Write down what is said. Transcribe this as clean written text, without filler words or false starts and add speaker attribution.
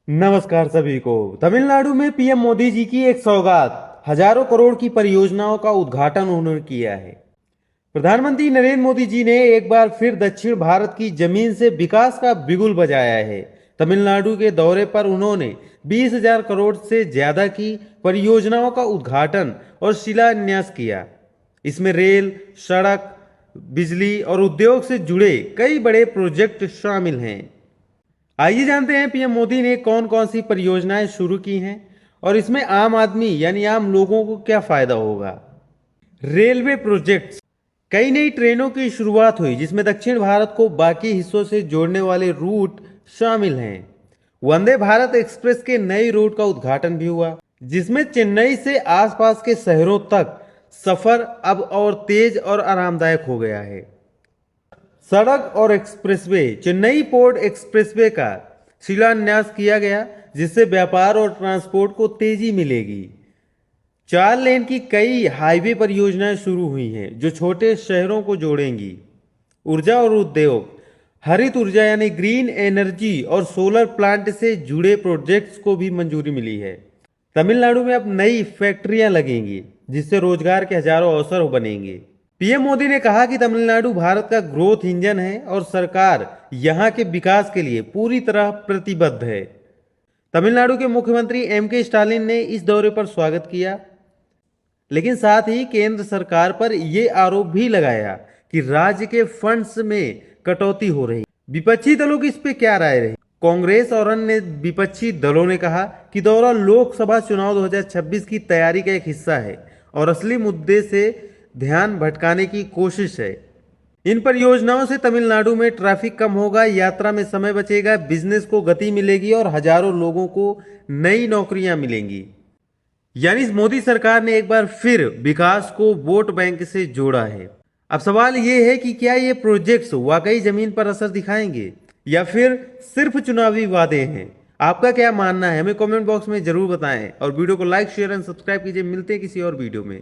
Speaker 1: नमस्कार सभी को। तमिलनाडु में पीएम मोदी जी की एक सौगात, हजारों करोड़ की परियोजनाओं का उद्घाटन उन्होंने किया है। प्रधानमंत्री नरेंद्र मोदी जी ने एक बार फिर दक्षिण भारत की जमीन से विकास का बिगुल बजाया है। तमिलनाडु के दौरे पर उन्होंने 20,000 करोड़ से ज्यादा की परियोजनाओं का उद्घाटन और शिलान्यास किया। इसमें रेल, सड़क, बिजली और उद्योग से जुड़े कई बड़े प्रोजेक्ट शामिल हैं। आइए जानते हैं पीएम मोदी ने कौन कौन सी परियोजनाएं शुरू की हैं और इसमें आम आदमी यानी आम लोगों को क्या फायदा होगा। रेलवे प्रोजेक्ट्स, कई नई ट्रेनों की शुरुआत हुई जिसमें दक्षिण भारत को बाकी हिस्सों से जोड़ने वाले रूट शामिल हैं। वंदे भारत एक्सप्रेस के नए रूट का उद्घाटन भी हुआ जिसमें चेन्नई से आसपास के शहरों तक सफर अब और तेज और आरामदायक हो गया है। सड़क और एक्सप्रेसवे, चेन्नई पोर्ट एक्सप्रेसवे का शिलान्यास किया गया जिससे व्यापार और ट्रांसपोर्ट को तेजी मिलेगी। 4 लेन की कई हाईवे परियोजनाएं शुरू हुई हैं जो छोटे शहरों को जोड़ेंगी। ऊर्जा और उद्योग, हरित ऊर्जा यानी ग्रीन एनर्जी और सोलर प्लांट से जुड़े प्रोजेक्ट्स को भी मंजूरी मिली है। तमिलनाडु में अब नई फैक्ट्रियां लगेंगी जिससे रोजगार के हजारों अवसर बनेंगे। पीएम मोदी ने कहा कि तमिलनाडु भारत का ग्रोथ इंजन है और सरकार यहां के विकास के लिए पूरी तरह प्रतिबद्ध है। तमिलनाडु के मुख्यमंत्री एम.के. स्टालिन ने इस दौरे पर स्वागत किया, लेकिन साथ ही केंद्र सरकार पर यह आरोप भी लगाया कि राज्य के फंड्स में कटौती हो रही। विपक्षी दलों की इस पे क्या राय रही? कांग्रेस और अन्य विपक्षी दलों ने कहा कि दौरा लोकसभा चुनाव 2026 की तैयारी का एक हिस्सा है और असली मुद्दे से ध्यान भटकाने की कोशिश है। इन परियोजनाओं से तमिलनाडु में ट्रैफिक कम होगा, यात्रा में समय बचेगा, बिजनेस को गति मिलेगी और हजारों लोगों को नई नौकरियां मिलेंगी। यानी मोदी सरकार ने एक बार फिर विकास को वोट बैंक से जोड़ा है। अब सवाल यह है कि क्या ये प्रोजेक्ट्स वाकई जमीन पर असर दिखाएंगे या फिर सिर्फ चुनावी वादे हैं। आपका क्या मानना है हमें कमेंट बॉक्स में जरूर बताएं और वीडियो को लाइक, शेयर एंड सब्सक्राइब कीजिए। मिलते हैं किसी और वीडियो में।